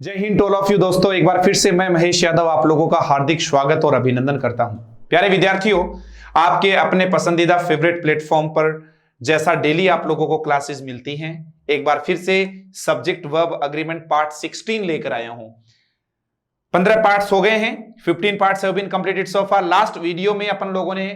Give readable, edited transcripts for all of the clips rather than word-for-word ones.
जय Hind all of you दोस्तों, एक बार फिर से मैं महेश यादव आप लोगों का हार्दिक स्वागत और अभिनंदन करता हूं। प्यारे विद्यार्थियों, आपके अपने पसंदीदा फेवरेट प्लेटफॉर्म पर जैसा डेली आप लोगों को क्लासेस मिलती हैं, एक बार फिर से सब्जेक्ट वर्ब अग्रीमेंट पार्ट 16 लेकर आया हूं। 15 पार्ट्स हो गए हैं, 15 parts have been completed so far. Last video में अपन लोगों ने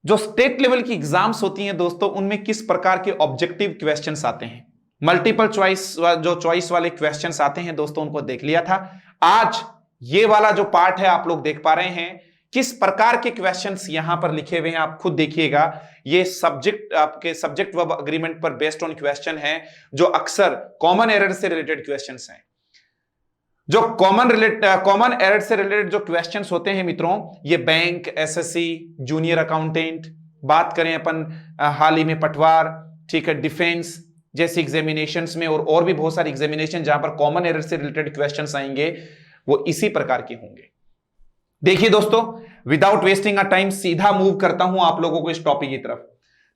जो स्टेट लेवल की एग्जाम्स होती हैं दोस्तों, उनमें किस प्रकार के ऑब्जेक्टिव क्वेश्चंस आते हैं, मल्टीपल चॉइस जो चॉइस वाले क्वेश्चंस आते हैं दोस्तों, उनको देख लिया था। आज ये वाला जो पार्ट है आप लोग देख पा रहे हैं, किस प्रकार के क्वेश्चंस यहां पर लिखे हुए हैं आप खुद देखिएगा। ये सब्जेक्ट आपके सब्जेक्ट वर्ब अग्रीमेंट पर बेस्ड ऑन क्वेश्चन है, जो अक्सर कॉमन एरर से रिलेटेड क्वेश्चंस हैं। जो कॉमन एरर से रिलेटेड जो क्वेश्चंस होते हैं मित्रों, ये बैंक, एसएससी, जूनियर अकाउंटेंट, बात करें अपन हाल ही में पटवार, ठीक है, डिफेंस जैसे एग्जामिनेशंस में और भी बहुत सारे एग्जामिनेशन जहां पर कॉमन एरर से रिलेटेड क्वेश्चंस आएंगे, वो इसी प्रकार के होंगे। देखिए दोस्तों, विदाउट वेस्टिंग अ टाइम सीधा मूव करता हूं आप लोगों को इस टॉपिक की तरफ।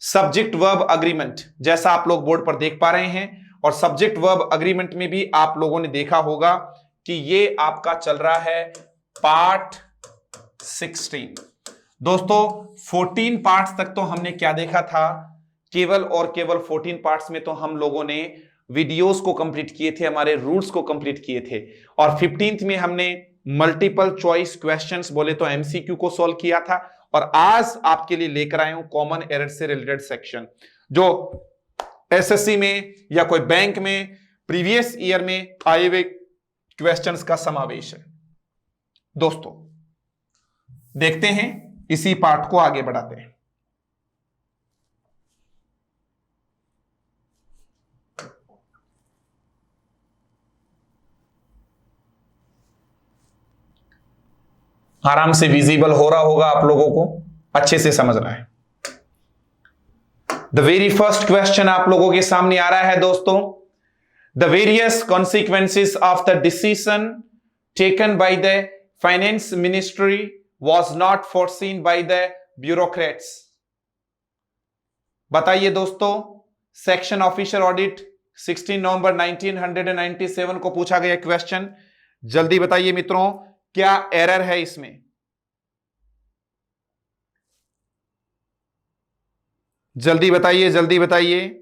सब्जेक्ट वर्ब अग्रीमेंट जैसा आप लोग बोर्ड पर देख पा रहे हैं, और सब्जेक्ट वर्ब अग्रीमेंट में भी आप लोगों ने देखा होगा कि ये आपका चल रहा है पार्ट 16। दोस्तों 14 पार्ट्स तक तो हमने क्या देखा था, केवल और केवल 14 पार्ट्स में तो हम लोगों ने वीडियोस को कंप्लीट किए थे, हमारे रूल्स को कंप्लीट किए थे, और 15th में हमने मल्टीपल चॉइस क्वेश्चंस बोले तो एमसीक्यू को सॉल्व किया था। और आज आपके लिए लेकर आया हूं कॉमन एरर से रिलेटेड सेक्शन, जो एसएससी में या कोई बैंक में प्रीवियस ईयर में आए हुए क्वेश्चंस का समावेश है। दोस्तों देखते हैं, इसी पार्ट को आगे बढ़ाते हैं। आराम से विजिबल हो रहा होगा आप लोगों को, अच्छे से समझना है। द वेरी फर्स्ट क्वेश्चन आप लोगों के सामने आ रहा है दोस्तों, the various consequences of the decision taken by the finance ministry was not foreseen by the bureaucrats. बताइए दोस्तों, सेक्शन ऑफिसर ऑडिट 16 नवंबर 1997 को पूछा गया क्वेश्चन। जल्दी बताइए मित्रों, क्या एरर है इसमें? जल्दी बताइए, जल्दी बताइए।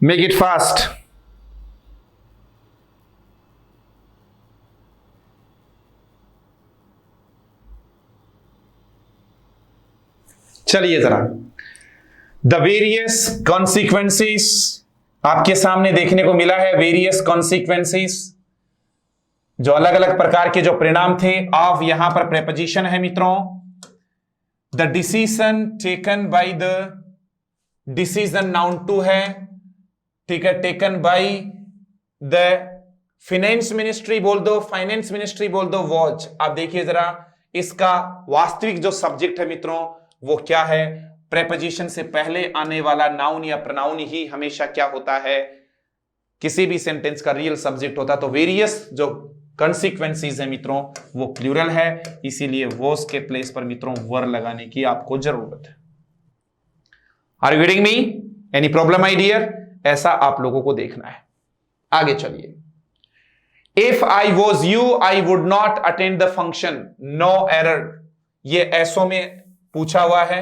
Make it fast. चलिए जरा, द वेरियस कॉन्सिक्वेंसेस आपके सामने देखने को मिला है। वेरियस कॉन्सिक्वेंसेस, जो अलग अलग प्रकार के जो परिणाम थे, ऑफ यहां पर प्रेपोजिशन है मित्रों। The decision taken by the, decision noun to है, ठीक है, taken by the finance ministry बोल दो, फाइनेंस मिनिस्ट्री बोल दो, वॉच। आप देखिए जरा, इसका वास्तविक जो सब्जेक्ट है मित्रों वो क्या है? प्रेपोजिशन से पहले आने वाला नाउन या प्रोनाउन ही हमेशा क्या होता है, किसी भी सेंटेंस का रियल सब्जेक्ट होता है। तो वेरियस जो कॉन्सिक्वेंसेस है मित्रों वो प्लूरल है, इसीलिए वॉज के प्लेस पर मित्रों वर लगाने की आपको जरूरत है। Are you getting me? Any problem my dear? ऐसा आप लोगों को देखना है। आगे चलिए। If I was you I would not attend the function, no error. ये एसओ में पूछा हुआ है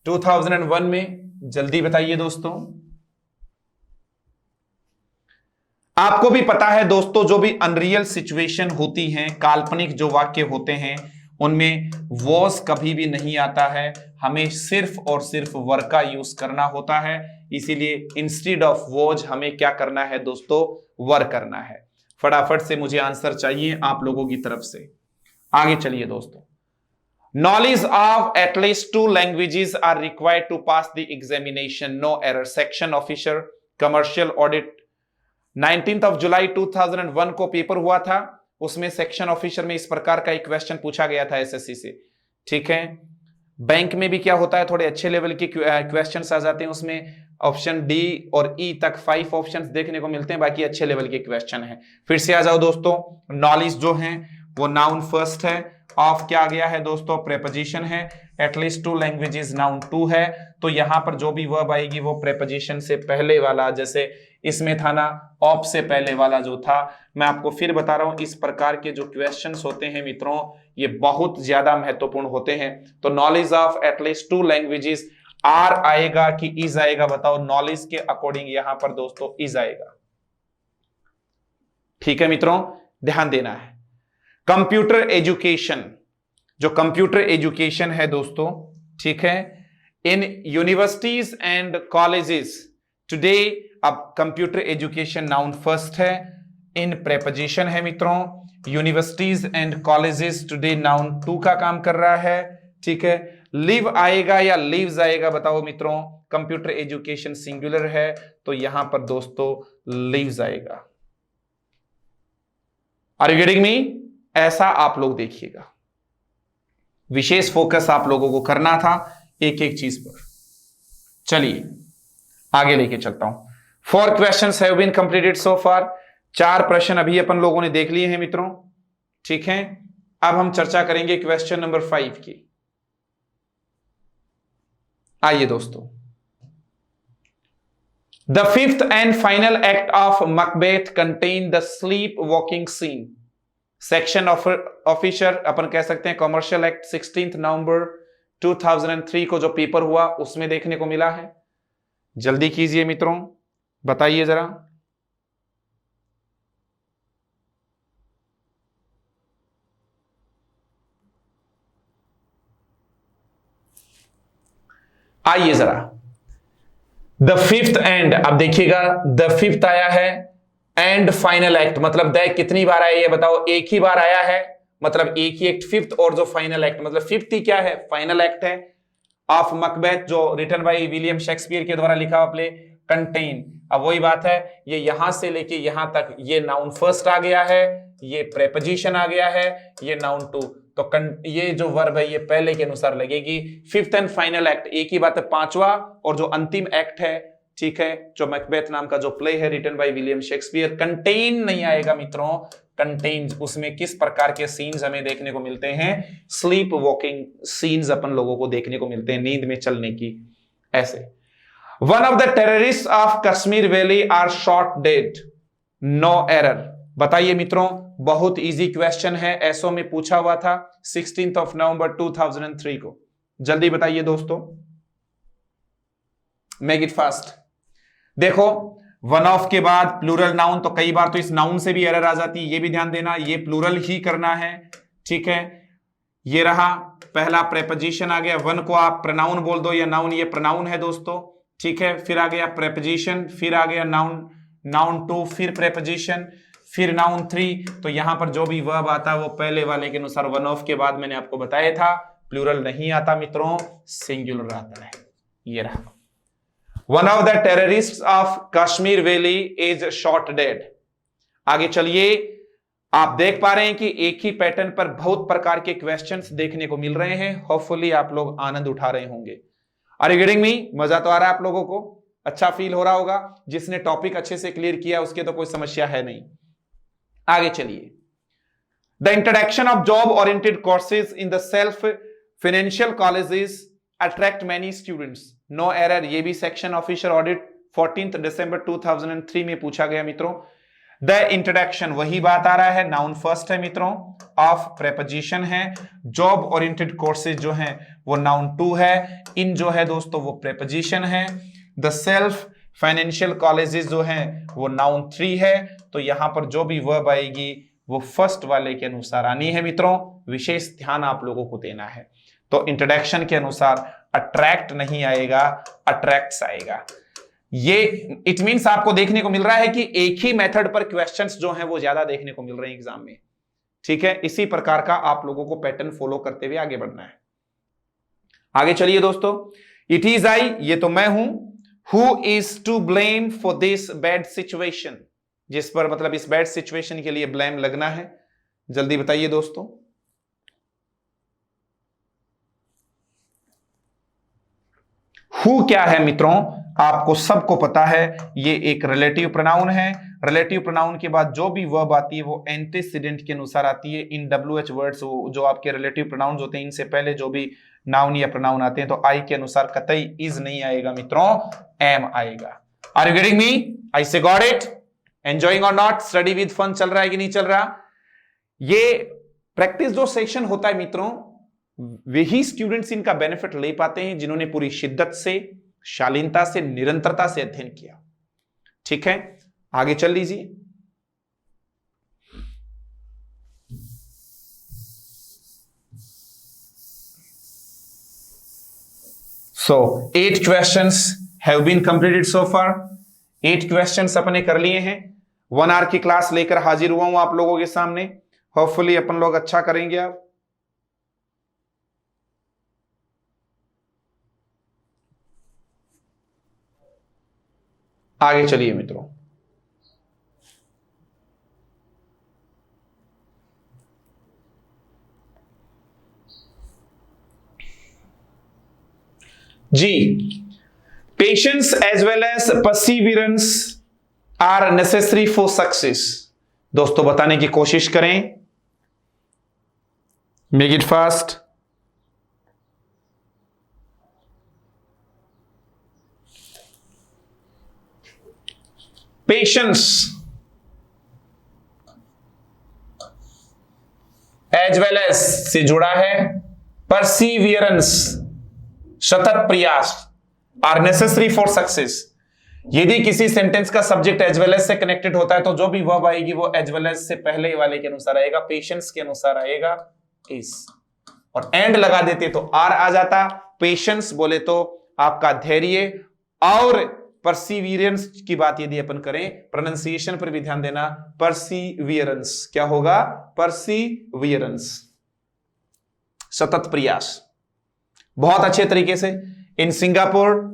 2001 में। जल्दी बताइए दोस्तों। आपको भी पता है दोस्तों, जो भी अनरियल सिचुएशन होती हैं, काल्पनिक जो वाक्य होते हैं, उनमें वॉज कभी भी नहीं आता है, हमें सिर्फ और सिर्फ वर का यूज करना होता है। इसीलिए इंस्टेड ऑफ वॉज हमें क्या करना है दोस्तों? वर करना है। फटाफट से मुझे आंसर चाहिए आप लोगों की तरफ से। आगे चलिए दोस्तों। Knowledge of at least 2 languages are required to pass the examination. No error. Section Officer Commercial Audit 19th of July 2001 को पेपर हुआ था, उसमें सेक्शन ऑफिसर में इस प्रकार का एक क्वेश्चन पूछा गया था एसएससी से। ठीक है, बैंक में भी क्या होता है, थोड़े अच्छे लेवल के क्वेश्चंस आ जाते हैं, उसमें ऑप्शन डी और ई तक 5 ऑप्शंस देखने को मिलते हैं, बाकी अच्छे लेवल के क्वेश्चन हैं। फिर से आ जाओ दोस्तों, नॉलेज जो है वो नाउन फर्स्ट है, ऑफ क्या आ गया है दोस्तों, प्रेपोजिशन है, एटलीस्ट 2 लैंग्वेजेस नाउन 2 है, तो यहां पर जो भी वर्ब आएगी वो प्रेपोजिशन से पहले वाला, जैसे इसमें था ना ऑफ से पहले वाला जो था। मैं आपको फिर बता रहा हूं, इस प्रकार के जो क्वेश्चंस होते हैं मित्रों ये बहुत ज्यादा महत्वपूर्ण होते हैं। तो knowledge of at least 2 languages, are आएगा कि इज आएगा, बताओ। नॉलेज के अकॉर्डिंग यहां पर दोस्तों इज आएगा। ठीक है मित्रों, ध्यान देना है। कंप्यूटर एजुकेशन, जो कंप्यूटर एजुकेशन है दोस्तों, ठीक है, इन यूनिवर्सिटीज एंड कॉलेजेस टुडे, अब कंप्यूटर एजुकेशन नाउन फर्स्ट है, इन प्रेपोजिशन है मित्रों, universities and colleges today noun 2 का काम कर रहा है। ठीक है, लिव आएगा या लिव्स आएगा, बताओ मित्रों। कंप्यूटर एजुकेशन सिंगुलर है तो यहां पर दोस्तों लिव्स आएगा। Are you getting me? ऐसा आप लोग देखिएगा, विशेष फोकस आप लोगों को करना था एक एक चीज पर। चलिए आगे लेके चलता हूं। 4 questions have been completed so far, 4 प्रश्न अभी अपन लोगों ने देख लिए हैं मित्रों। ठीक है, अब हम चर्चा करेंगे क्वेश्चन नंबर 5 की। आइए दोस्तों, the 5th and final act of Macbeth contain the sleep walking scene. Section officer अपन कह सकते हैं, कमर्शियल एक्ट 16 नवंबर 2003 को जो पेपर हुआ उसमें देखने को मिला है। जल्दी कीजिए मित्रों, बताइए जरा। आइए जरा, द 5th एंड, अब देखिएगा द 5th आया है, एंड फाइनल एक्ट, मतलब द कितनी बार आया ये बताओ, एक ही बार आया है, मतलब एक ही एक्ट 5th, और जो फाइनल एक्ट मतलब 5th ही क्या है, फाइनल एक्ट है ऑफ मैकबेथ, जो रिटन बाय विलियम शेक्सपियर के द्वारा लिखा हुआ प्ले, कंटेन। अब वही बात है, ये यहां से लेके यहां तक ये नाउन फर्स्ट आ गया है, ये प्रेपोजिशन आ गया है, ये नाउन 2, तो ये जो वर्ब है ये पहले के अनुसार लगेगी। 5th एंड फाइनल एक्ट, एक ही बात है, 5वां, और जो अंतिम एक्ट है, ठीक है, जो मैकबेथ नाम का जो प्ले है written by William Shakespeare, contain नहीं आएगा मित्रों। कंटेन, उसमें किस प्रकार के सीन्स हमें देखने को मिलते हैं, स्लीप वॉकिंग सीन्स अपन लोगों को देखने को मिलते हैं, नींद में चलने की। ऐसे, one of the terrorist of Kashmir valley are shot dead, no error. बताइए मित्रों, बहुत इजी क्वेश्चन है, एसओ में पूछा हुआ था 16 नवंबर 2003 को। जल्दी बताइए दोस्तों, मेक इट फास्ट। देखो, वन ऑफ के बाद प्लूरल नाउन, तो कई बार तो इस नाउन से भी एरर आ जाती है, ये भी ध्यान देना, ये प्लूरल ही करना है। ठीक है, ये रहा पहला प्रेपोजिशन आ गया, वन को आप प्रोनाउन बोल दो या नाउन, ये प्रोनाउन है दोस्तों। ठीक है, फिर आ गया प्रेपोजिशन, फिर आ गया नाउन, नाउन 2, फिर प्रेपोजिशन, फिर नाउन 3। तो यहां पर जो भी वर्ब आता है वो पहले वाले के अनुसार, वन ऑफ के बाद मैंने आपको बताया था प्लूरल नहीं आता मित्रों, सिंगुलर आता है। ये रहा, one of the terrorist of Kashmir valley is shot dead. आगे चलिए, आप देख पा रहे हैं कि एक ही पैटर्न पर बहुत प्रकार के क्वेश्चंस देखने को मिल रहे हैं। होपफुली आप लोग आनंद उठा रहे होंगे। Are you getting me? मजा तो आ रहा है आप लोगों को, अच्छा फील हो रहा होगा। जिसने टॉपिक अच्छे से क्लियर किया उसके तो कोई समस्या है नहीं। आगे चलिए, the introduction of job oriented courses in the self financial colleges attract many students, no error. ये भी सेक्शन ऑफिसर ऑडिट 14 दिसंबर 2003 में पूछा गया मित्रों। द इंट्रोडक्शन, वही बात आ रहा है, नाउन फर्स्ट है मित्रों, ऑफ प्रेपोजिशन है, जॉब ओरिएंटेड कोर्सेज जो हैं वो नाउन 2 है, इन जो है दोस्तों वो प्रेपोजिशन है, द सेल्फ फाइनेंशियल कॉलेजेस जो हैं वो नाउन 3 है। तो यहां पर जो भी वर्ब आएगी वो फर्स्ट वाले के अनुसार आनी है मित्रों, विशेष ध्यान आप लोगों को देना है। तो इंट्रोडक्शन के अनुसार अट्रैक्ट नहीं आएगा, अट्रैक्ट्स आएगा। ये इट मींस आपको देखने को मिल रहा है कि एक ही मेथड पर क्वेश्चंस जो हैं वो ज्यादा देखने को मिल रहे हैं एग्जाम में। ठीक है, इसी प्रकार का आप लोगों को पैटर्न फॉलो करते हुए आगे बढ़ना है। आगे चलिए दोस्तों, इट इज आई, ये तो मैं हूं, who is to blame for this bad situation, जिस पर मतलब इस बैड सिचुएशन के लिए ब्लेम लगना है। जल्दी बताइए दोस्तों। हु क्या है मित्रों, आपको सबको पता है, ये एक रिलेटिव प्रोनाउन है। रिलेटिव प्रोनाउन के बाद जो भी वर्ब आती है वो एंटीसीडेंट के अनुसार आती है। इन WH वर्ड्स जो आपके रिलेटिव प्रोनाउन होते हैं, इनसे पहले जो भी नाउन या प्रोनाउन आते हैं तो आई के अनुसार कतई इज नहीं आएगा मित्रों, एम आएगा। Are you getting me? I say got it? Enjoying और नॉट? स्टडी विद फन चल रहा है कि नहीं चल रहा? ये प्रैक्टिस जो सेशन होता है मित्रों, वही स्टूडेंट्स इनका बेनिफिट ले पाते हैं जिन्होंने पूरी शिद्दत से, शालीनता से, निरंतरता से अध्ययन किया। ठीक है, आगे चल लीजिए। So 8 questions have been completed so far. 8 questions अपने कर लिए हैं। 1 आवर की क्लास लेकर हाजिर हुआ हूं आप लोगों के सामने। होपफुली अपन लोग अच्छा करेंगे। आप आगे चलिए मित्रों। जी, patience as well as perseverance are necessary for success. दोस्तों बताने की कोशिश करें, make it fast. Patience as well as से जुड़ा है परसिवियरेंस, सतत प्रयास, आर नेसेसरी फॉर सक्सेस। यदि किसी सेंटेंस का सब्जेक्ट एज वेल एज से कनेक्टेड होता है तो जो भी वर्ब आएगी वो एज वेल एज से पहले वाले के अनुसार आएगा, पेशेंस के अनुसार आएगा इस, और एंड लगा देते तो आर आ जाता। पेशेंस बोले तो आपका धैर्य, और परसिवियरेंस की बात यदि अपन करें, प्रोनाउंसिएशन पर भी ध्यान देना, परसिवियरेंस क्या होगा? परसिवियरेंस, सतत प्रयास। बहुत अच्छे तरीके से। In Singapore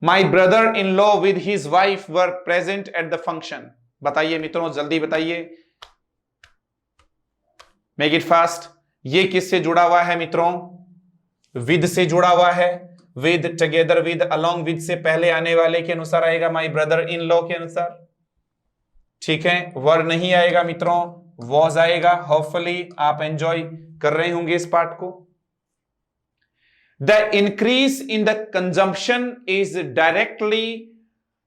my brother in law with his wife were present at the function. बताइए मित्रों, जल्दी बताइए, मेक इट फास्ट। ये किससे जुड़ा हुआ है मित्रों? विद से जुड़ा हुआ है। With, together with, along with से पहले आने वाले के अनुसार आएगा, माई ब्रदर इन लॉ के अनुसार। ठीक है, वर नहीं आएगा मित्रों, वॉज आएगा। होपफुली आप एंजॉय कर रहे होंगे इस पार्ट को। The increase in the consumption is directly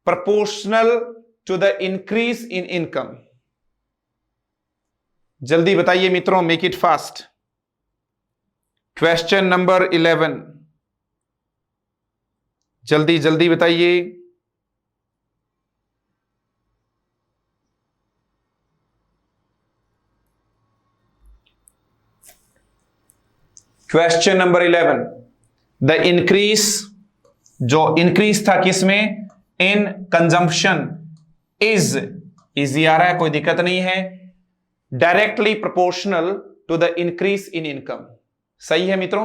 proportional to the increase in income. जल्दी बताइए मित्रों, make it fast. Question number 11, जल्दी जल्दी बताइए। क्वेश्चन नंबर 11, द इंक्रीज, जो इंक्रीज था किसमें? इन कंजम्पशन, इज, इजी आ रहा है, कोई दिक्कत नहीं है। Directly proportional to the increase in income. सही है मित्रों,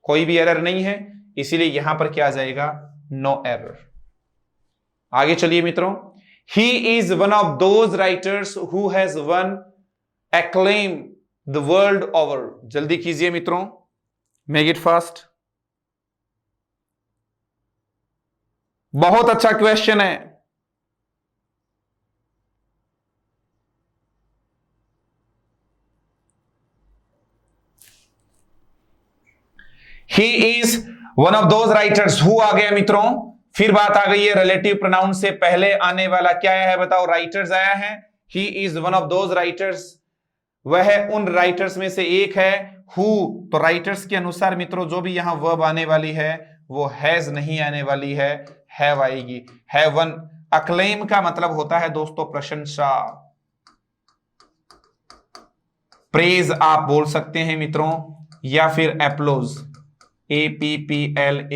कोई भी एरर नहीं है, इसीलिए यहां पर क्या आ जाएगा? No error. आगे चलिए मित्रों। He is one of those writers who has won acclaim the world over. जल्दी कीजिए मित्रों, मेक इट फास्ट। बहुत अच्छा क्वेश्चन है। He is one of those writers who आ गया मित्रों, फिर बात आ गई है रिलेटिव प्रोनाउन से पहले आने वाला क्या है बताओ? राइटर्स आया है। He is one of those writers, वह उन राइटर्स में से एक है। हु, तो राइटर्स के अनुसार मित्रों जो भी यहां वर्ब आने वाली है वो हैज नहीं आने वाली है, हैव आएगी। हैवन, अक्लेम का मतलब होता है दोस्तों प्रशंसा, प्रेज आप बोल सकते हैं मित्रों, या फिर एप्लोज, APPLAUSE,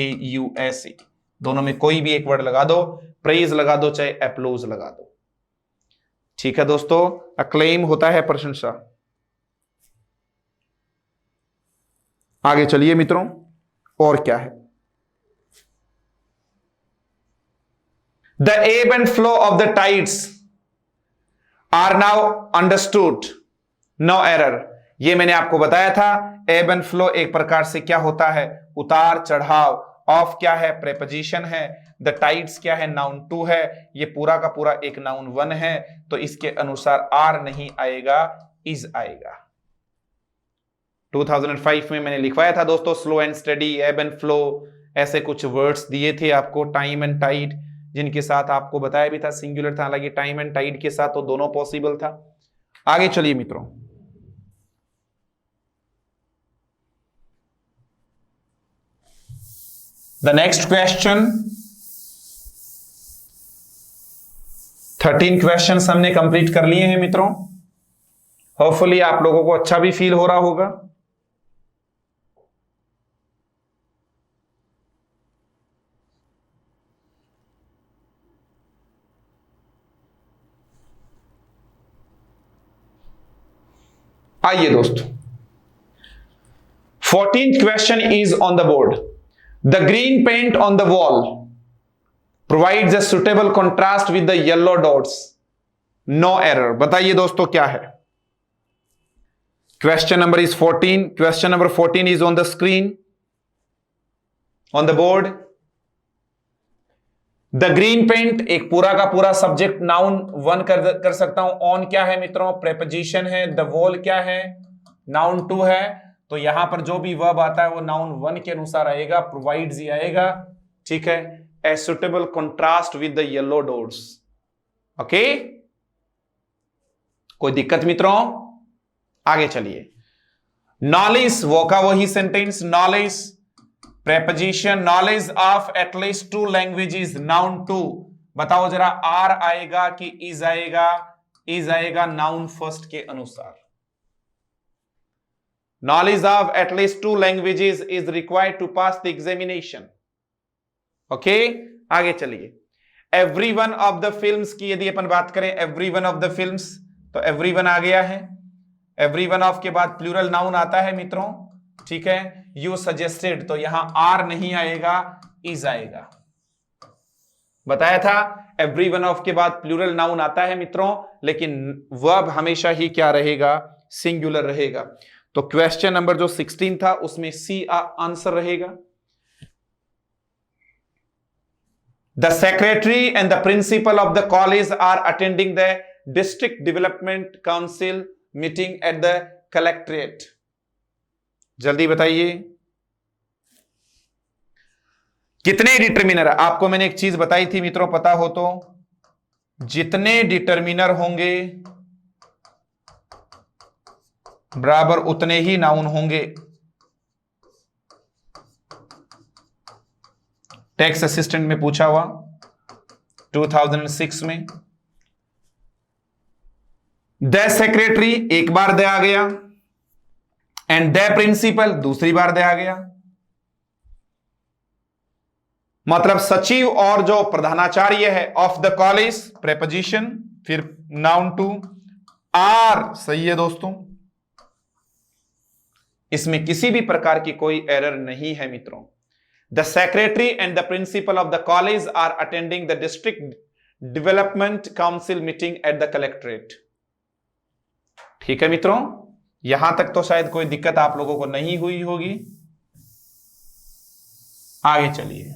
दोनों में कोई भी एक वर्ड लगा दो, प्रेज लगा दो चाहे एप्लोज लगा दो। ठीक है दोस्तों, अक्लेम होता है प्रशंसा। आगे चलिए मित्रों, और क्या है? The ebb and flow of the tides are now understood. No error. ये मैंने आपको बताया था, ebb and flow एक प्रकार से क्या होता है? उतार चढ़ाव, ऑफ क्या है, प्रेपोजिशन है, द टाइड्स क्या है, नाउन टू है, ये पूरा का पूरा एक नाउन वन है, तो इसके अनुसार आर नहीं आएगा, इज आएगा। 2005 में मैंने लिखवाया था दोस्तों, स्लो एंड स्टडी, एब एंड फ्लो, ऐसे कुछ वर्ड्स दिए थे आपको, टाइम एंड टाइड, जिनके साथ आपको बताया भी था सिंगुलर था, हालांकि टाइम एंड टाइड के साथ तो दोनों पॉसिबल था। आगे चलिए मित्रों, द नेक्स्ट क्वेश्चन, 13 क्वेश्चंस हमने कंप्लीट कर लिए हैं मित्रों। होपफुली आप लोगों को अच्छा भी फील हो रहा होगा। आइए दोस्तों, 14th question is on the board. The green paint on the wall provides a suitable contrast with the yellow dots, no error। बताइए दोस्तों क्या है। Question number is 14। Question number 14 is on the screen, on the board. The green paint, एक पूरा का पूरा subject noun one कर सकता हूं। ऑन क्या है मित्रों, प्रेपोजिशन है। द वॉल क्या है, नाउन टू है। तो यहां पर जो भी वर्ब आता है वो नाउन वन के अनुसार आएगा, प्रोवाइड्स ही आएगा, ठीक है। A suitable contrast with the yellow dots, okay. कोई दिक्कत मित्रों? आगे चलिए। नॉलेज, वो का वही sentence, knowledge preposition, knowledge of at least 2 languages, noun two. बताओ जरा, आर आएगा कि इज आएगा? इज आएगा नाउन फर्स्ट के अनुसार। Knowledge of at least 2 languages is required to pass the examination, okay. आगे चलिए। Every one of the films की यदि अपन बात करें, every one of the films, तो एवरी वन आ गया है। एवरी वन ऑफ के बाद प्लूरल नाउन आता है मित्रों, ठीक है। यू सजेस्टेड, तो यहां आर नहीं आएगा, इज आएगा। बताया था एवरी वन ऑफ के बाद प्लूरल नाउन आता है मित्रों, लेकिन वर्ब हमेशा ही क्या रहेगा, सिंगुलर रहेगा। तो क्वेश्चन नंबर जो 16 था उसमें सी आंसर रहेगा। The secretary and the principal of the college are attending the district development council meeting at the collectorate। जल्दी बताइए, कितने डिटर्मिनर? आपको मैंने एक चीज बताई थी मित्रों, पता हो तो, जितने डिटर्मिनर होंगे बराबर उतने ही नाउन होंगे। टैक्स असिस्टेंट में पूछा हुआ 2006 में। द सेक्रेटरी एक बार दे आ गया, एंड द प्रिंसिपल दूसरी बार दे आ गया। मतलब सचिव और जो प्रधानाचार्य है ऑफ द कॉलेज, प्रेपोजिशन, फिर नाउन टू, आर। सही है दोस्तों, इसमें किसी भी प्रकार की कोई एरर नहीं है मित्रों। The secretary and the principal of the college are attending the district development council meeting at the collectorate। ठीक है मित्रों, यहां तक तो शायद कोई दिक्कत आप लोगों को नहीं हुई होगी। आगे चलिए।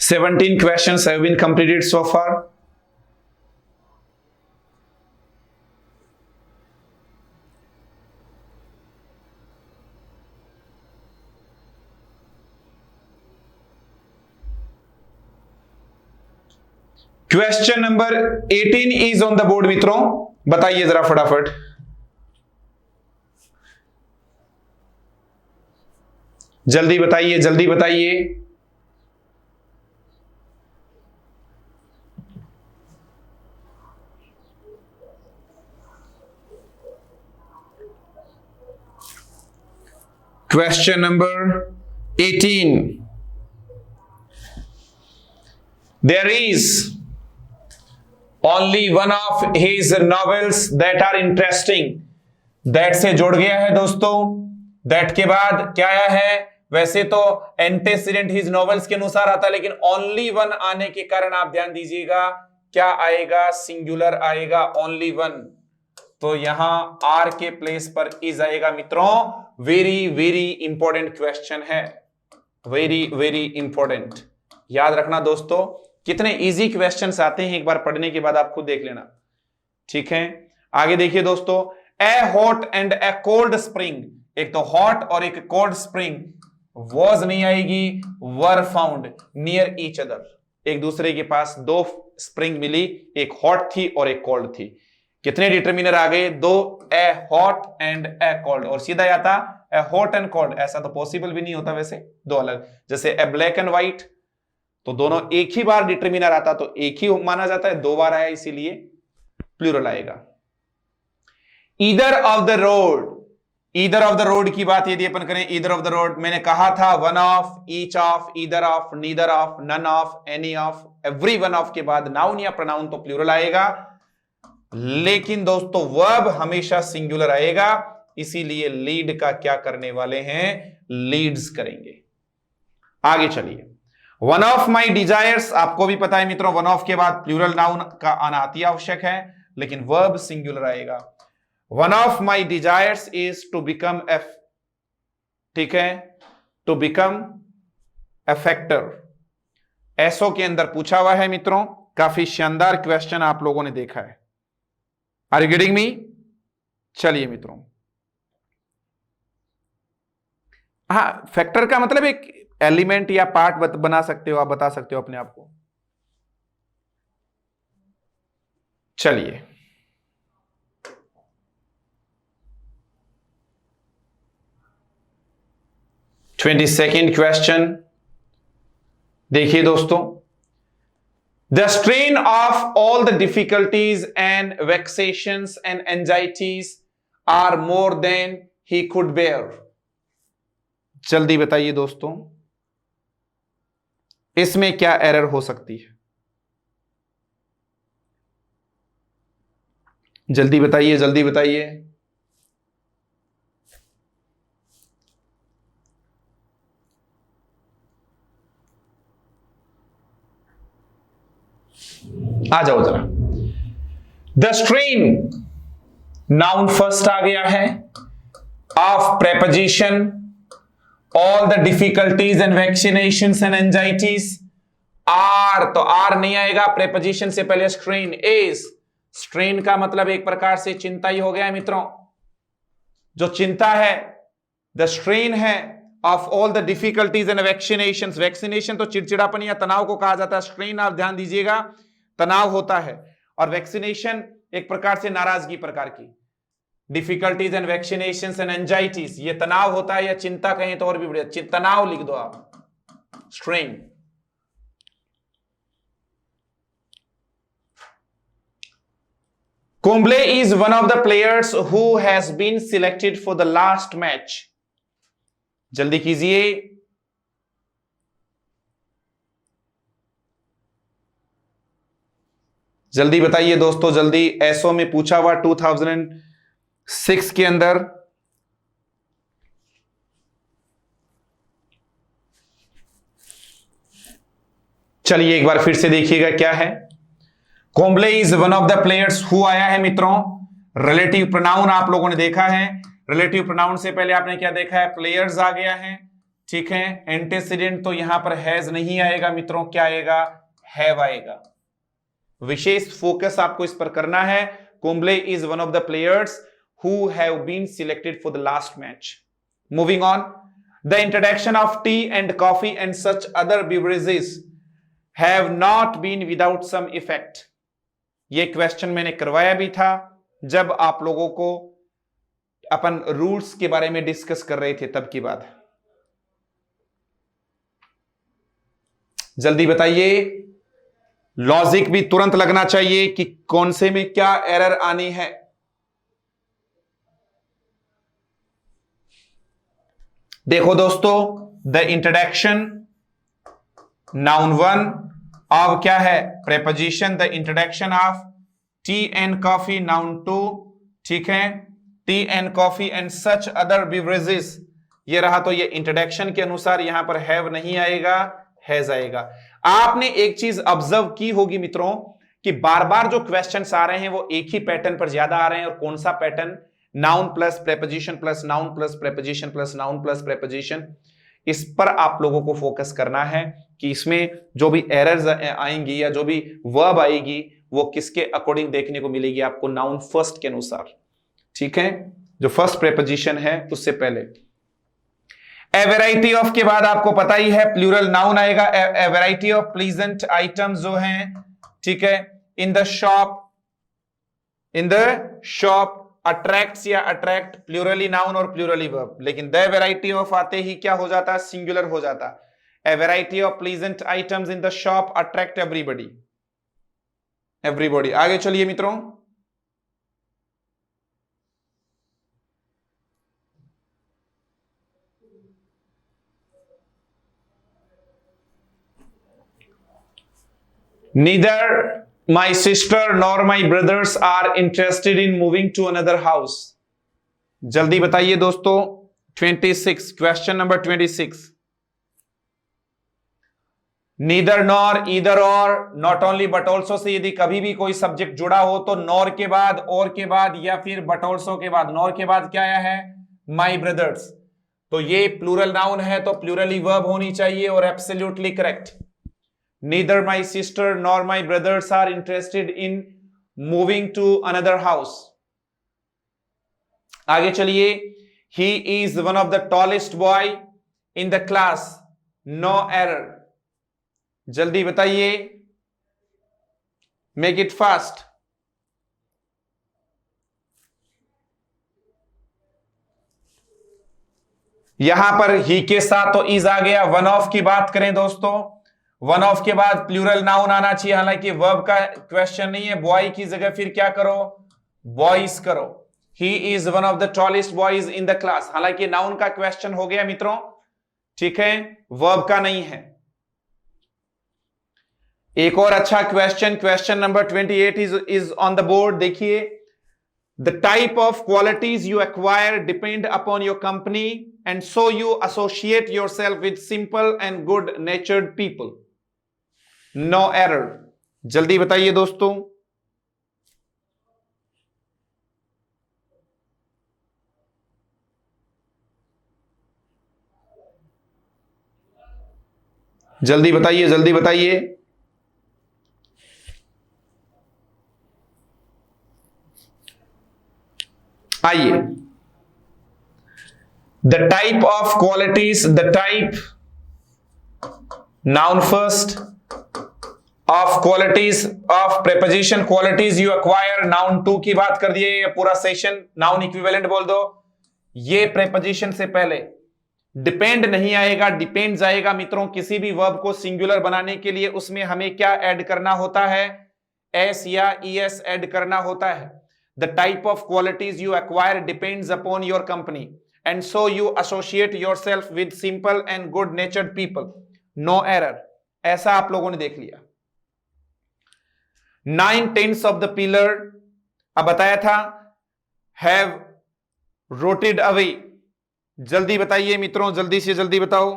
Seventeen questions have been completed so far। Question number 18 is on the board मित्रों, बताइए जरा फटाफट। जल्दी बताइए, जल्दी बताइए। Question number 18, there is only one of his novels that are interesting। that से जुड़ गया है दोस्तों। that के बाद क्या आया है? वैसे तो एंटेसिडेंट हिज नॉवेल्स के अनुसार आता है, लेकिन ओनली वन आने के कारण आप ध्यान दीजिएगा क्या आएगा, सिंगुलर आएगा, ओनली वन। तो यहां आर के प्लेस पर इज आएगा मित्रों। वेरी वेरी इंपॉर्टेंट क्वेश्चन है, वेरी वेरी इंपॉर्टेंट। याद रखना दोस्तों, कितने इजी क्वेश्चंस आते हैं एक बार पढ़ने के बाद आप खुद देख लेना, ठीक है। आगे देखिए दोस्तों, ए hot and A cold spring, एक तो हॉट और एक कोल्ड स्प्रिंग वॉज नहीं आएगी, were found near each other. एक दूसरे के पास दो स्प्रिंग मिली, एक हॉट थी और एक कोल्ड थी। कितने डिटरमिनर आ गए, दो, ए हॉट एंड ए कोल्ड। और सीधा आता ए हॉट एंड कोल्ड, ऐसा तो पॉसिबल भी नहीं होता वैसे, दो अलग। जैसे ए ब्लैक एंड व्हाइट, तो दोनों एक ही बार डिटरमिनर आता तो एक ही माना जाता है, दो बार आया इसीलिए प्लूरल आएगा। Either of the road, either of the road की बात यदि अपन करें, ईदर ऑफ द रोड, मैंने कहा था one of, each of, either of, neither of, none of, any of, every one of के बाद नाउन या प्रोनाउन तो प्लूरल आएगा, लेकिन दोस्तों वर्ब हमेशा सिंगुलर आएगा, इसीलिए लीड का क्या करने वाले हैं, लीड्स करेंगे। आगे चलिए, वन ऑफ माई डिजायर्स, आपको भी पता है मित्रों वन ऑफ के बाद प्लूरल नाउन का आना अति आवश्यक है, लेकिन वर्ब सिंगुलर आएगा। One of my desires is to become a, ठीक है, to become a factor. SO के अंदर पूछा हुआ है मित्रों, काफी शानदार क्वेश्चन आप लोगों ने देखा है। Are you getting me? चलिए मित्रों, हाँ, फैक्टर का मतलब एक एलिमेंट या पार्ट बना सकते हो, आप बता सकते हो अपने आप को। चलिए, सेकेंड क्वेश्चन देखिए दोस्तों, the strain of all the difficulties and vexations and anxieties are more than he could bear. जल्दी बताइए दोस्तों, इसमें क्या एरर हो सकती है? जल्दी बताइए, जल्दी बताइए। आ जाओ जरा। द स्ट्रेन, नाउन फर्स्ट आ गया है, of preposition, all the difficulties and vaccinations and anxieties, are, तो आर नहीं आएगा, प्रेपोजिशन से पहले स्ट्रेन इज। स्ट्रेन का मतलब एक प्रकार से चिंता ही हो गया है मित्रों, जो चिंता है, द स्ट्रेन है of all the difficulties and vaccinations. Vaccination तो चिड़चिड़ापन या तनाव को कहा जाता है, स्ट्रेन आप ध्यान दीजिएगा तनाव होता है, और वैक्सीनेशन एक प्रकार से नाराजगी प्रकार की। Difficulties and vaccinations and anxieties, ये तनाव होता है या चिंता कहें तो और भी बढ़िया, तनाव लिख दो आप, strain. Kumble is one of the players who has been selected for the last match. जल्दी कीजिए, जल्दी बताइए दोस्तों, जल्दी। एसओ में पूछा हुआ 2006 के अंदर। चलिए एक बार फिर से देखिएगा क्या है। Kumble is one of the players who आया है मित्रों, रिलेटिव प्रोनाउन आप लोगों ने देखा है। रिलेटिव प्रोनाउन से पहले आपने क्या देखा है, प्लेयर्स आ गया है, ठीक है। एंटीसीडेंट तो यहां पर हैज नहीं आएगा मित्रों, क्या आएगा, हैव आएगा। विशेष फोकस आपको इस पर करना है। Kumble is one of the players who have been selected for the last match. Moving on, the introduction of tea and coffee and such other beverages have not been without some effect. ये question मैंने करवाया भी था जब आप लोगों को अपन rules के बारे में डिस्कस कर रहे थे, तब की बात। जल्दी बताइए, लॉजिक भी तुरंत लगना चाहिए कि कौन से में क्या एरर आनी है। देखो दोस्तों, the introduction, noun one of क्या है, preposition, the introduction of tea and coffee, noun two, ठीक है। Tea and coffee and such other beverages, ये रहा, तो ये इंट्रोडक्शन के अनुसार यहां पर हैव नहीं आएगा, हैज आएगा। आपने एक चीज ऑब्जर्व की होगी मित्रों कि बार बार जो क्वेश्चंस आ रहे हैं वो एक ही पैटर्न पर ज्यादा आ रहे हैं, और कौन सा pattern? Noun plus preposition plus noun plus preposition plus noun plus preposition. इस पर आप लोगों को फोकस करना है कि इसमें जो भी एरर्स आएंगी या जो भी वर्ब आएगी वो किसके अकॉर्डिंग देखने को मिलेगी आपको, नाउन फर्स्ट के अनुसार। ठीक है, जो फर्स्ट प्रेपोजिशन है उससे पहले। ए वैरायटी ऑफ के बाद आपको पता ही है प्लूरल नाउन आएगा। ए वैरायटी ऑफ प्लीजेंट आइटम्स जो हैं, ठीक है, इन द शॉप अट्रैक्ट्स या अट्रैक्ट प्लूरली नाउन और प्लूरली वर्ब, लेकिन द वैरायटी ऑफ आते ही क्या हो जाता है? सिंगुलर हो जाता। ए variety of pleasant items in the shop attract everybody. आगे चलिए मित्रों। Neither my sister nor my brothers are interested in moving to another house. जल्दी बताइए दोस्तों। 26, question number 26। Neither nor, either or, not only but also से यदि कभी भी कोई सब्जेक्ट जुड़ा हो तो नॉर के बाद, और के बाद, या फिर बट ऑल्सो के बाद। नॉर के बाद क्या आया है? माई ब्रदर्स। तो ये प्लूरल नाउन है तो प्लूरली वर्ब होनी चाहिए और absolutely correct. Neither my sister nor my brothers are interested in moving to another house. आगे चलिए। He is one of the tallest boy in the class. No error. जल्दी बताइए। Make it fast. यहां पर he के साथ तो is आ गया। वन ऑफ की बात करें दोस्तों, वन ऑफ के बाद प्लूरल नाउन आना चाहिए, हालांकि वर्ब का क्वेश्चन नहीं है। बॉय की जगह फिर क्या करो? बॉयज करो। ही is one of the tallest boys in the class, हालांकि नाउन का क्वेश्चन हो गया मित्रों, ठीक है, वर्ब का नहीं है। एक और अच्छा question, question number 28 is on the board. देखिए, the type of qualities you acquire depend upon your company and so you associate yourself with simple and good natured people. No error. जल्दी बताइए दोस्तों। जल्दी बताइए, जल्दी बताइए। आइए, the type of qualities, the type noun first of qualities of preposition qualities you acquire, noun two की बात कर दिए। पूरा सेशन नाउन इक्विवेलेंट बोल दो। ये प्रेपोजिशन से पहले डिपेंड नहीं आएगा, डिपेंड्स आएगा मित्रों। किसी भी वर्ब को सिंगुलर बनाने के लिए उसमें हमें क्या ऐड करना होता है? एस या ईएस ऐड करना होता है। The type of qualities you acquire depends upon your company and so you associate yourself with simple and good natured people. No error. ऐसा आप लोगों ने देख लिया। 9/10 ऑफ द पिलर, अब बताया था, हैव रोटेड अवे। जल्दी बताइए मित्रों, जल्दी से जल्दी बताओ।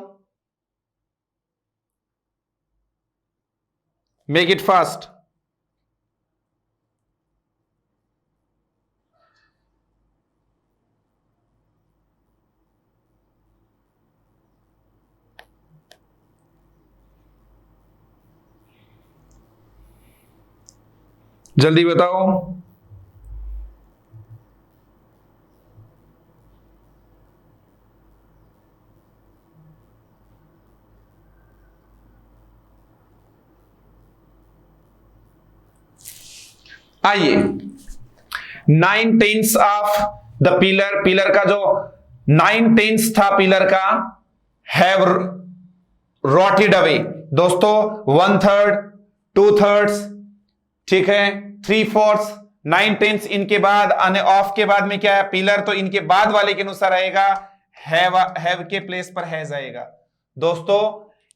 Make it fast. जल्दी बताओ। आइए, 9/10 ऑफ द पिलर, पिलर का जो 9/10 था पिलर का, हैव रॉटेड अवे। दोस्तों 1/3, 2/3, ठीक है, 3/4, 9/10 इनके बाद आने, ऑफ के बाद में क्या है? पिलर। तो इनके बाद वाले के अनुसार आएगा हैव के प्लेस पर हैज आएगा। दोस्तों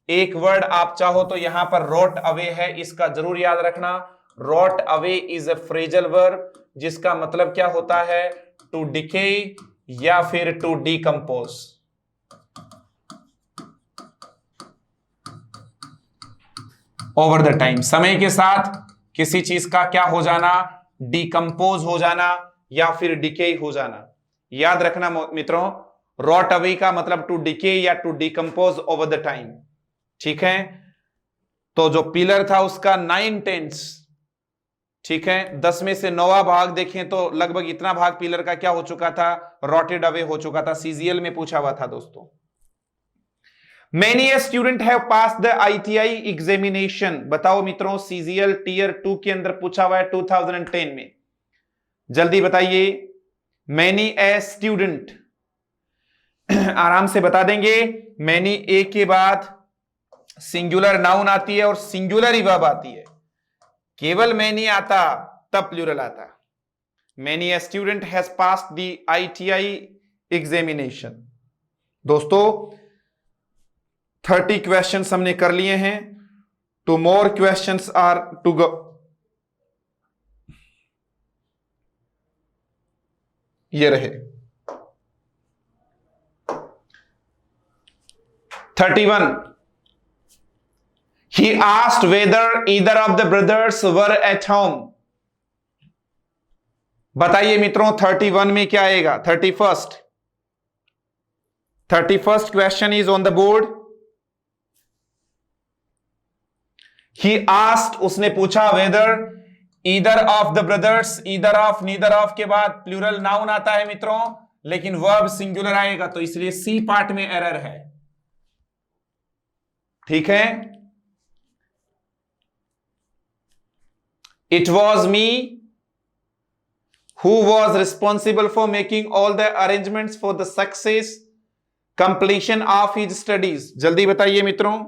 एक वर्ड आप चाहो तो यहां पर रोट अवे है, इसका जरूर याद रखना। Rot away is a phrasal verb, जिसका मतलब क्या होता है? टू डिके या फिर to decompose. Over the time, समय के साथ किसी चीज का क्या हो जाना, डिकम्पोज हो जाना या फिर डिके हो जाना। याद रखना मित्रों, रॉट अवे का मतलब टू डिके या to decompose over the time. ठीक है, तो जो पिलर था उसका 9/10, ठीक है, 10 में से 9वां भाग देखें तो लगभग इतना भाग पिलर का क्या हो चुका था, रॉटेड अवे हो चुका था। सीजीएल में पूछा हुआ था दोस्तों। Many a student have passed the ITI examination। बताओ मित्रों, सीजीएल टीयर 2 के अंदर पूछा हुआ है 2010 में, जल्दी बताइए। Many a student, आराम से बता देंगे। मैनी ए के बाद सिंगुलर नाउन आती है और सिंगुलर ही वर्ब आती है। केवल मैनी आता तब प्लूरल आता। Many a student has passed the ITI examination. दोस्तों 30 क्वेश्चंस हमने कर लिए हैं। 2 more questions are to go. ये रहे 31। He asked whether either of the brothers were at home। बताइए मित्रों 31 में क्या आएगा। 31st question is on the board. He asked, उसने पूछा, whether either of the brothers, either of, neither of के बाद प्लूरल नाउन आता है मित्रों, लेकिन वर्ब सिंगुलर आएगा, तो इसलिए सी पार्ट में एरर है। ठीक है, It was me who was responsible for making all the arrangements for the success completion of his studies। जल्दी बताइए मित्रों।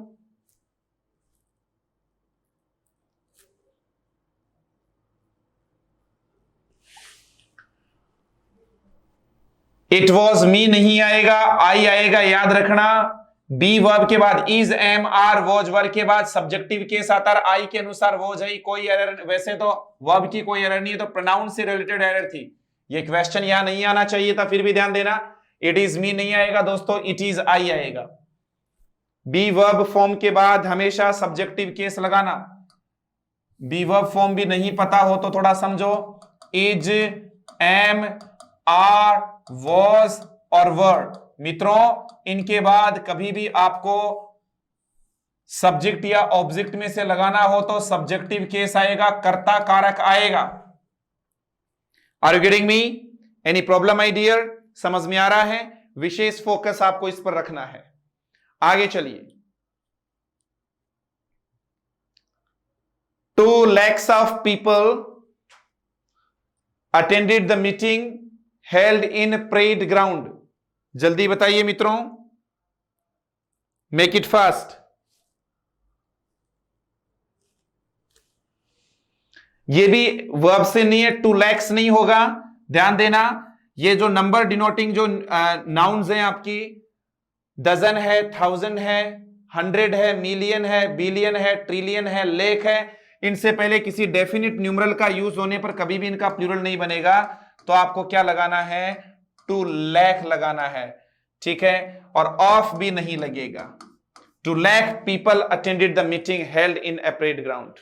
It was me नहीं आएगा, आई आएगा, याद रखना। बी वर्ब के बाद is, am, are, was verb के बाद सब्जेक्टिव केस आता है। आई के अनुसार वॉज है, कोई एरर, वैसे तो वर्ब की कोई एरर नहीं है, तो प्रोनाउन से रिलेटेड एरर थी। ये क्वेश्चन यहां नहीं आना चाहिए था, फिर भी ध्यान देना। इट इज मी नहीं आएगा दोस्तों, इट इज आई आएगा। बी वर्ब फॉर्म के बाद हमेशा सब्जेक्टिव केस लगाना। बी वर्ब फॉर्म भी नहीं पता हो तो थोड़ा समझो। इज, एम, आर, वॉज और वर्ड। मित्रों इनके बाद कभी भी आपको सब्जेक्ट या ऑब्जेक्ट में से लगाना हो तो सब्जेक्टिव केस आएगा, कर्ता कारक आएगा। Are you getting me? Any problem my dear? समझ में आ रहा है? विशेष फोकस आपको इस पर रखना है। आगे चलिए। 2 lakhs of people attended the meeting held in parade ground। जल्दी बताइए मित्रों, मेक इट फास्ट। ये भी वर्ब से नहीं है, 2 lakhs नहीं होगा, ध्यान देना। ये जो नंबर डिनोटिंग जो नाउन्स हैं आपकी, डजन है, 1000 है, 100 है, मिलियन है, बिलियन है, ट्रिलियन है, लेख है, इनसे पहले किसी डेफिनिट न्यूमरल का यूज होने पर कभी भी इनका प्लूरल नहीं बनेगा। तो आपको क्या लगाना है? 2 लाख लगाना है। ठीक है, और ऑफ भी नहीं लगेगा। 2 lakh people attended the meeting held in a parade ground।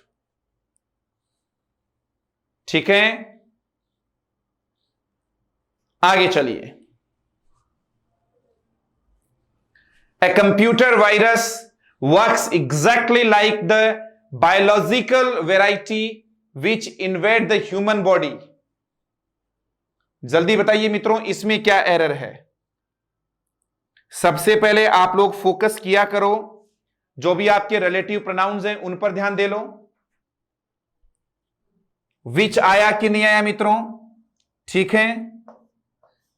ठीक है, आगे चलिए। A computer virus works exactly like the biological variety which invade the human body। जल्दी बताइए मित्रों, इसमें क्या एरर है? सबसे पहले आप लोग फोकस किया करो, जो भी आपके रिलेटिव प्रोनाउंस हैं उन पर ध्यान दे लो। विच आया कि नहीं आया मित्रों? ठीक है,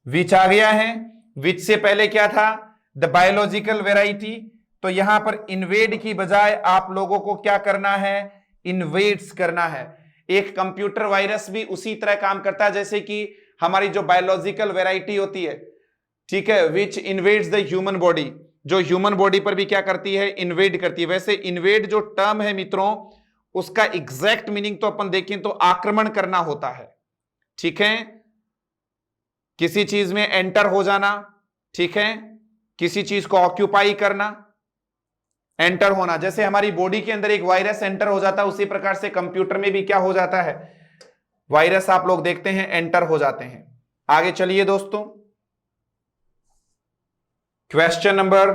विच आ गया है। विच से पहले क्या था? The biological variety. तो यहां पर इन्वेड की बजाय आप लोगों को क्या करना है? इन्वेड्स करना है। एक कंप्यूटर वायरस भी उसी तरह काम करता है जैसे कि हमारी जो बायोलॉजिकल वेराइटी होती है, ठीक है, विच इन्वेड्स द ह्यूमन बॉडी, जो ह्यूमन बॉडी पर भी क्या करती है? इन्वेड करती है। वैसे इन्वेड जो टर्म है मित्रों, उसका एग्जैक्ट मीनिंग तो अपन देखें तो आक्रमण करना होता है। ठीक है, किसी चीज में एंटर हो जाना, ठीक है, किसी चीज को ऑक्यूपाई करना, एंटर होना, जैसे हमारी बॉडी के अंदर एक वायरस एंटर हो जाता है, उसी प्रकार से कंप्यूटर में भी क्या हो जाता है, वायरस आप लोग देखते हैं एंटर हो जाते हैं। आगे चलिए दोस्तों, क्वेश्चन नंबर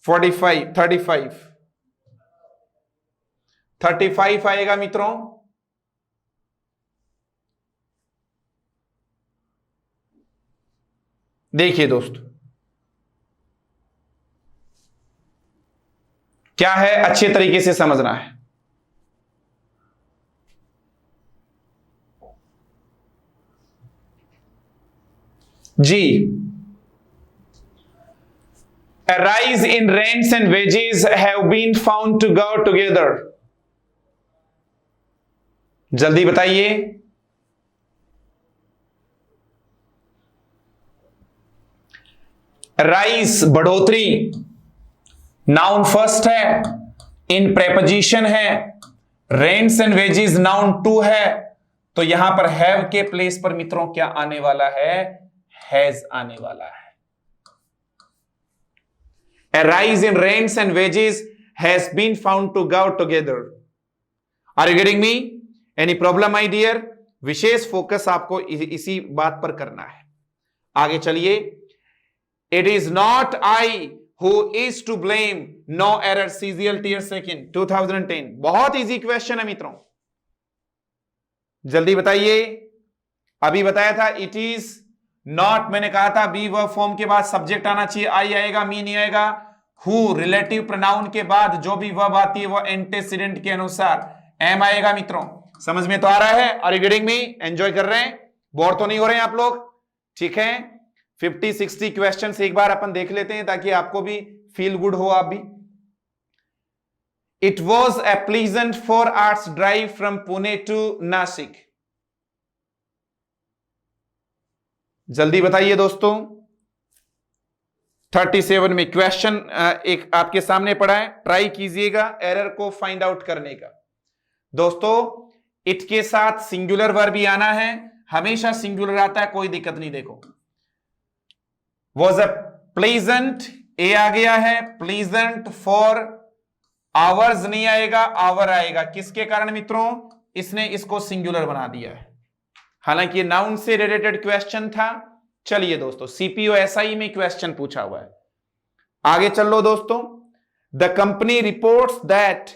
35 आएगा मित्रों। देखिए दोस्तों क्या है, अच्छे तरीके से समझना है। जी, a rise in rents and wages have been found to go together। जल्दी बताइए। राइज बढ़ोतरी, नाउन फर्स्ट है, इन प्रेपोजिशन है, rents and wages noun to है, तो यहां पर हैव के प्लेस पर मित्रों क्या आने वाला है, हैज आने वाला है। A rise in rents and wages has been found to go together। Are you getting me? Any problem my dear? विशेष फोकस आपको इसी बात पर करना है। आगे चलिए, It is not I who is to blame, no error, CGL tier second 2010। बहुत इजी क्वेश्चन है मित्रों, जल्दी बताइए। अभी बताया था इट इज नॉट, मैंने कहा था बी वर्ब फॉर्म के बाद सब्जेक्ट आना चाहिए, आई आएगा, मी नहीं आएगा। हु रिलेटिव प्रोनाउन के बाद जो भी वर्ब आती है वो एंटेसिडेंट के अनुसार एम आएगा मित्रों। समझ में तो आ रहा है? Are you getting me? Enjoy कर रहे हैं? बोर तो नहीं हो रहे हैं आप लोग? ठीक है, 50-60 क्वेश्चन एक बार अपन देख लेते हैं ताकि आपको भी फील गुड हो आप भी। It was a pleasant 4 hours drive from Pune to Nashik. जल्दी बताइए दोस्तों। 37 में क्वेश्चन एक आपके सामने पड़ा है, ट्राई कीजिएगा एरर को फाइंड आउट करने का। दोस्तों इट के साथ सिंगुलर वर्ब भी आना है, हमेशा सिंगुलर आता है, कोई दिक्कत नहीं। देखो वॉज अ प्लीजेंट, ए आ गया है, प्लीजेंट फॉर आवर्स नहीं आएगा, आवर आएगा। किसके कारण मित्रों? इसने इसको सिंगुलर बना दिया है, हालांकि ये नाउन से रिलेटेड क्वेश्चन था। चलिए दोस्तों, सीपीओ एसआई में क्वेश्चन पूछा हुआ है, आगे चल लो दोस्तों। The company reports that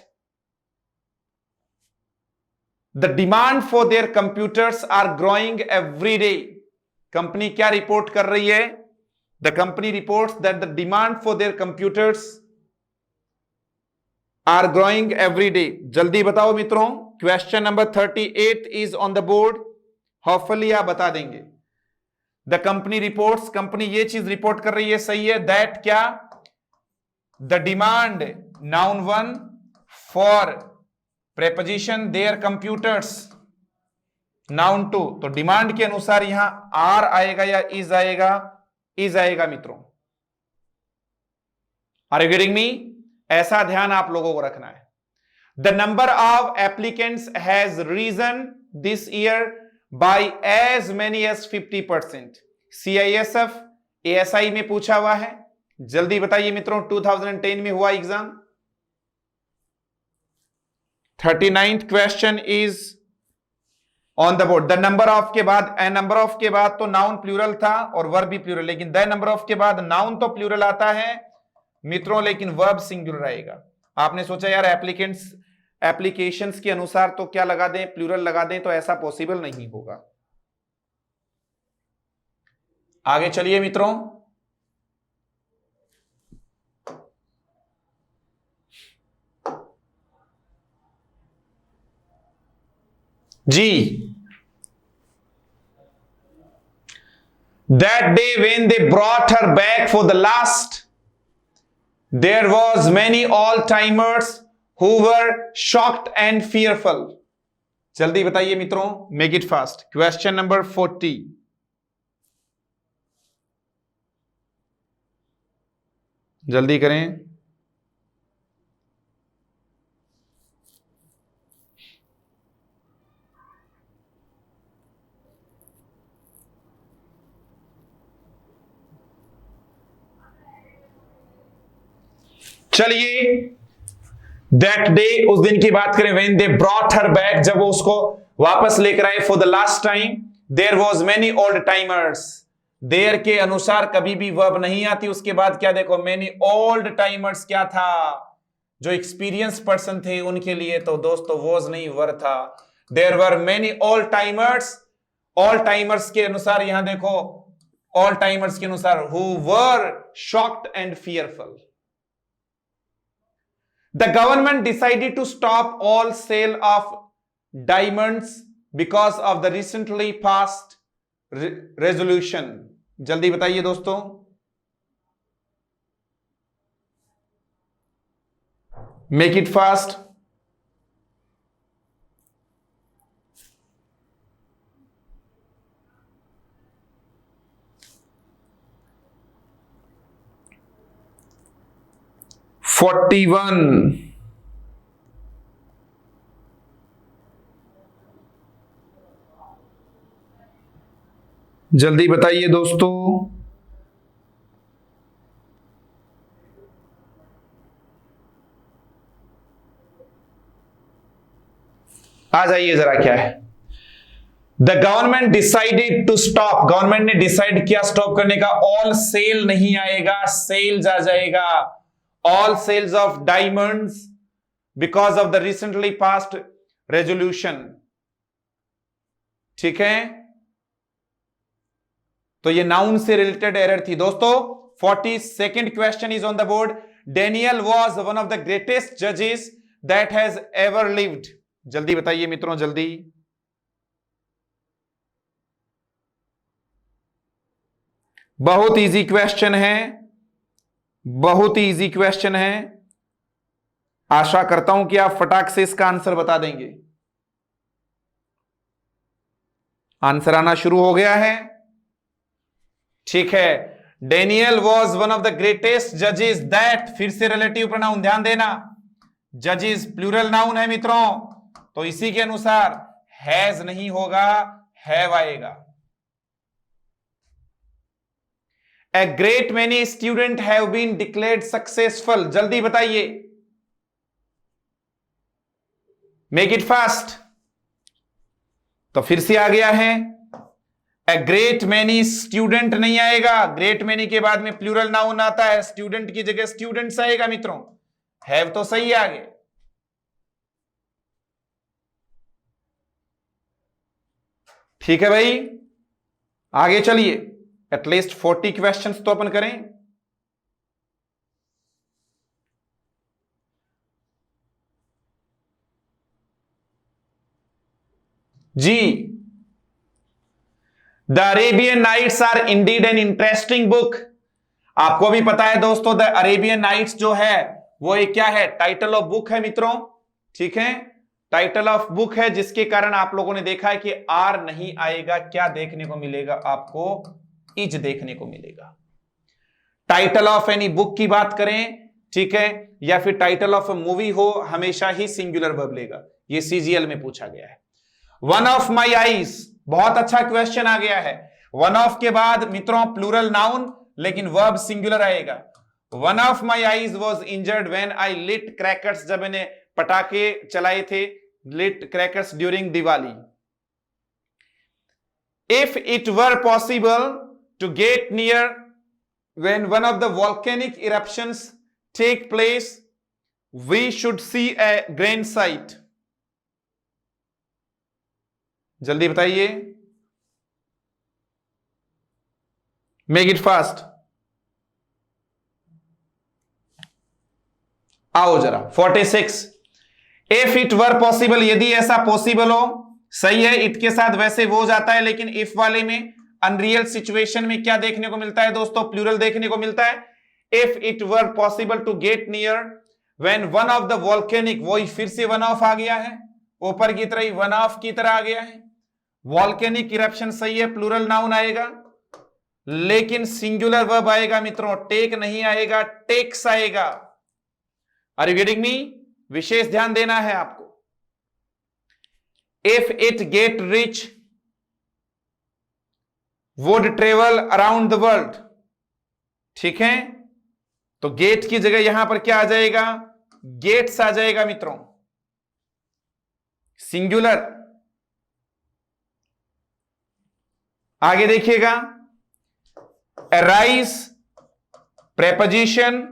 the demand for their computers are growing every day. Company क्या रिपोर्ट कर रही है? The company reports that the demand for their computers are growing every day. जल्दी बताओ मित्रों, question number 38 is on the board, hopefully आप बता देंगे। द कंपनी रिपोर्ट्स, कंपनी ये चीज रिपोर्ट कर रही है, सही है। दैट क्या? The demand noun 1 for preposition their computers noun 2, तो डिमांड के अनुसार यहां आर आएगा या इज आएगा? इज आएगा मित्रों। Are you getting me? ऐसा ध्यान आप लोगों को रखना है। The number of applicants has risen this year by as many as 50%। CISF ASI में पूछा हुआ है, जल्दी बताइए मित्रों। 2010 में हुआ exam. 39th question is on the board. The number of के बाद, ए नंबर ऑफ के बाद तो नाउन प्लूरल था और वर्ब भी प्लूरल, लेकिन द नंबर ऑफ के बाद नाउन तो प्लूरल आता है मित्रों, लेकिन वर्ब सिंगुलर आएगा। आपने सोचा यार एप्लीकेशंस के अनुसार तो क्या लगा दें, प्लूरल लगा दें, तो ऐसा पॉसिबल नहीं होगा। आगे चलिए मित्रों, जी। That day when they brought her back for the last, there was many old timers who were shocked and fearful। जल्दी बताइए मित्रों, make it fast. Question number 40, जल्दी करें। चलिए, दैट डे, उस दिन की बात करें, when they brought her back, जब वो उसको वापस लेकर आए for the last time, there was many old timers. There के अनुसार कभी भी वर्ब नहीं आती, उसके बाद क्या देखो, मेनी ओल्ड टाइमर्स क्या था, जो एक्सपीरियंस पर्सन थे उनके लिए, तो दोस्तों वॉज नहीं वर था। There were many old timers, all timers के अनुसार यहां देखो, ऑल टाइमर्स के अनुसार, who were shocked and fearful. The government decided to stop all sale of diamonds because of the recently passed resolution. जल्दी बताइए दोस्तों, मेक इट फास्ट। $41। जल्दी बताइए दोस्तों, आ जाइए जरा, क्या है। The government decided to stop, government ने डिसाइड किया स्टॉप करने का। ऑल सेल नहीं आएगा, सेल्स आ जाएगा। All sales of diamonds because of the recently passed resolution. ठीक है, तो ये नाउन से रिलेटेड एरर थी दोस्तों। 42nd question is on the board. Daniel was one of the greatest जजेस दैट हैज एवर लिव्ड। जल्दी बताइए मित्रों, जल्दी। बहुत इजी क्वेश्चन है, बहुत इजी क्वेश्चन है। आशा करता हूं कि आप फटाक से इसका आंसर बता देंगे। आंसर आना शुरू हो गया है। ठीक है, Daniel was one of the greatest जजेस दैट, फिर से रिलेटिव प्रोनाउन, ध्यान देना, जजेस प्लूरल नाउन है मित्रों, तो इसी के अनुसार हैज नहीं होगा, हैव आएगा। A great many student have been declared successful. जल्दी बताइए, मेक इट फास्ट। तो फिर से आ गया है, ए ग्रेट मेनी स्टूडेंट नहीं आएगा, ग्रेट मेनी के बाद में प्लूरल नाउन आता है, स्टूडेंट की जगह स्टूडेंट्स आएगा मित्रों। हैव तो सही है आगे। ठीक है भाई, आगे चलिए, एटलीस्ट 40 क्वेश्चंस तो अपन करें। जी, the Arabian Nights are indeed an interesting book. आपको भी पता है दोस्तों, द अरेबियन नाइट्स जो है वो एक क्या है, टाइटल ऑफ बुक है मित्रों। ठीक है, टाइटल ऑफ बुक है, जिसके कारण आप लोगों ने देखा है कि आर नहीं आएगा। क्या देखने को मिलेगा आपको, इज देखने को मिलेगा। टाइटल ऑफ एनी बुक की बात करें, ठीक है, या फिर टाइटल ऑफ ए मूवी हो, हमेशा ही सिंगुलर वर्ब लेगा। ये सीजीएल में पूछा गया है। वन ऑफ माई आईज, बहुत अच्छा क्वेश्चन आ गया है। वन ऑफ के बाद मित्रों प्लूरल नाउन, लेकिन वर्ब सिंगुलर आएगा। One of my eyes was injured when I lit crackers, जब मैंने पटाखे चलाए थे, lit crackers during Diwali. If it were possible to get near when one of the volcanic eruptions take place, we should see a grand sight. जल्दी बताइए, make it fast. आओ जरा, 46। If it were possible, यदि ऐसा possible हो, सही है, it के साथ वैसे वो जाता है, लेकिन इफ वाले में अनरियल सिचुएशन में क्या देखने को मिलता है दोस्तों, प्लूरल देखने को मिलता है। If it were possible to get near when one of the volcanic, वही फिर से वन ऑफ आ गया है, ऊपर की तरह ही वन ऑफ की तरह आ गया है। वॉल्केनिक इरप्शन सही है, प्लूरल नाउन आएगा, लेकिन सिंगुलर वर्ब आएगा मित्रों, टेक नहीं आएगा, टेक्स आएगा। Are you getting me? विशेष ध्यान देना है आपको। If it get rich would travel around the world. ठीक है, तो गेट की जगह यहां पर क्या आ जाएगा, गेट्स आ जाएगा मित्रों, सिंगुलर। आगे देखिएगा, arise preposition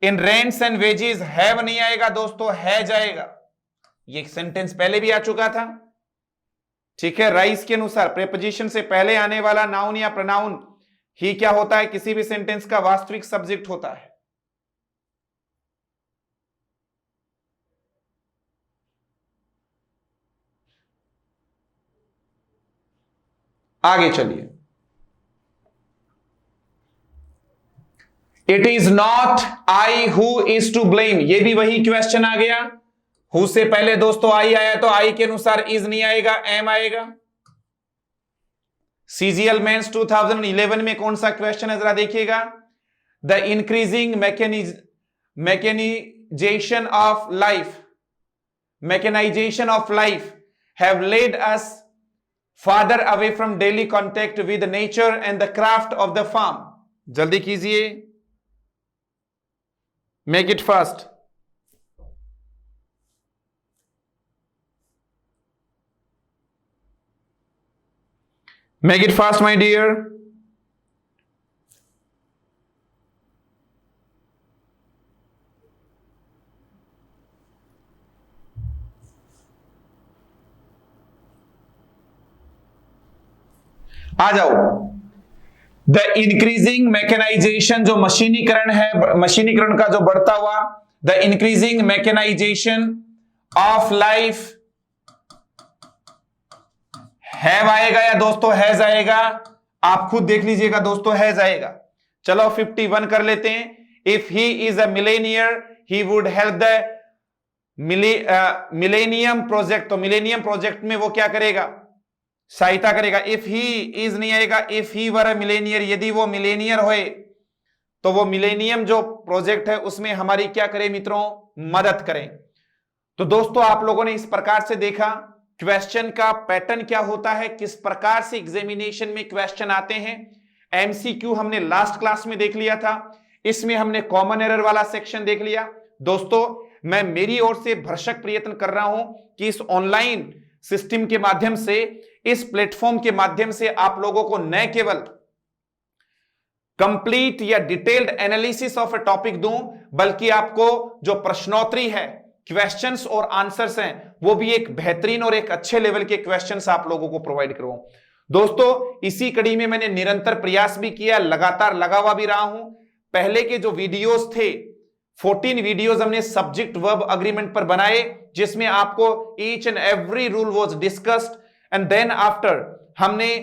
in rents and wages, have नहीं आएगा दोस्तों, है जाएगा। ये सेंटेंस पहले भी आ चुका था, ठीक है। राइज के अनुसार प्रेपोजिशन से पहले आने वाला नाउन या प्रोनाउन ही क्या होता है, किसी भी सेंटेंस का वास्तविक सब्जेक्ट होता है। आगे चलिए, it is not I who is to blame, ये भी वही क्वेश्चन आ गया। हु से पहले दोस्तों आई आया, तो आई के अनुसार इज नहीं आएगा, एम आएगा। सीजीएल मेंस 2011 में कौन सा क्वेश्चन है जरा देखिएगा, the increasing mechanisation of life have led us farther away from daily contact with nature and the craft of the farm. जल्दी कीजिए, make it fast. Make it fast, my dear. आ जाओ। The increasing mechanisation, जो मशीनीकरण है, मशीनीकरण का जो बढ़ता हुआ, the increasing mechanisation of life, have आएगा या दोस्तों हैज आएगा, आप खुद देख लीजिएगा दोस्तों, हैज आएगा। चलो 51 कर लेते हैं। If he is a millionaire he would help the millennium project, तो मिलेनियम प्रोजेक्ट में वो क्या करेगा, सहायता करेगा। इफ ही इज नहीं आएगा, if he were a millionaire, यदि वो मिलेनियर होए तो वो मिलेनियम जो प्रोजेक्ट है उसमें हमारी क्या करे मित्रों, मदद करें। तो दोस्तों आप लोगों ने इस प्रकार से देखा क्वेश्चन का पैटर्न क्या होता है, किस प्रकार से एग्जामिनेशन में क्वेश्चन आते हैं। एमसीक्यू हमने लास्ट क्लास में देख लिया था, इसमें हमने कॉमन एरर वाला सेक्शन देख लिया। दोस्तों मैं मेरी ओर से भरसक प्रयत्न कर रहा हूं कि इस ऑनलाइन सिस्टम के माध्यम से, इस प्लेटफॉर्म के माध्यम से आप लोगों को न केवल कंप्लीट या detailed analysis of a topic दूं, बल्कि आपको जो प्रश्नोत्तरी है, क्वेश्चंस और आंसर्स हैं, वो भी एक बेहतरीन और एक अच्छे लेवल के क्वेश्चंस आप लोगों को प्रोवाइड करूं। दोस्तों इसी कड़ी में मैंने निरंतर प्रयास भी किया, लगातार लगा हुआ भी रहा हूं। पहले के जो वीडियोस थे, 14 वीडियोस हमने सब्जेक्ट वर्ब अग्रीमेंट पर बनाए, जिसमें आपको each and every rule was discussed and then after हमने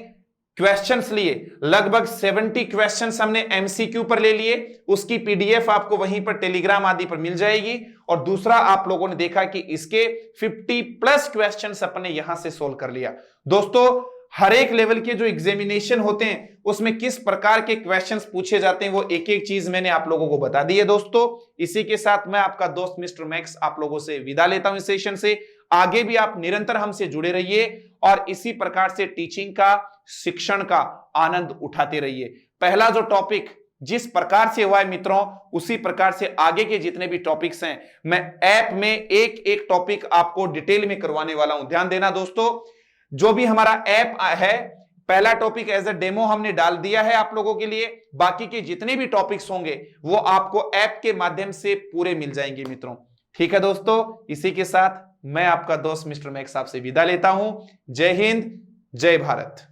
क्वेश्चंस लिए, लगभग 70 क्वेश्चंस हमने एमसीक्यू पर ले लिए। उसकी पीडीएफ आपको वहीं पर टेलीग्राम आदि पर मिल जाएगी। और दूसरा आप लोगों ने देखा कि इसके 50+ क्वेश्चंस अपने यहां से सोल्व कर लिया। दोस्तों हर एक लेवल के जो एग्जामिनेशन होते हैं उसमें किस प्रकार के क्वेश्चंस पूछे जाते हैं, वो एक एक चीज मैंने आप लोगों को बता दी है। दोस्तों इसी के साथ मैं आपका दोस्त मिस्टर मैक्स आप लोगों से विदा लेता हूं इस सेशन से। आगे भी आप निरंतर हमसे जुड़े रहिए और इसी प्रकार से टीचिंग का, शिक्षण का आनंद उठाते रहिए। पहला जो टॉपिक जिस प्रकार से हुआ है मित्रों, उसी प्रकार से आगे के जितने भी टॉपिक्स हैं मैं ऐप में एक एक टॉपिक आपको डिटेल में करवाने वाला हूं। ध्यान देना दोस्तों, जो भी हमारा ऐप है, पहला टॉपिक एज अ डेमो हमने डाल दिया है आप लोगों के लिए। बाकी के जितने भी टॉपिक्स होंगे वो आपको ऐप के माध्यम से पूरे मिल जाएंगे मित्रों। ठीक है दोस्तों, इसी के साथ मैं आपका दोस्त मिस्टर मैक्स आपसे विदा लेता हूं। जय हिंद, जय भारत।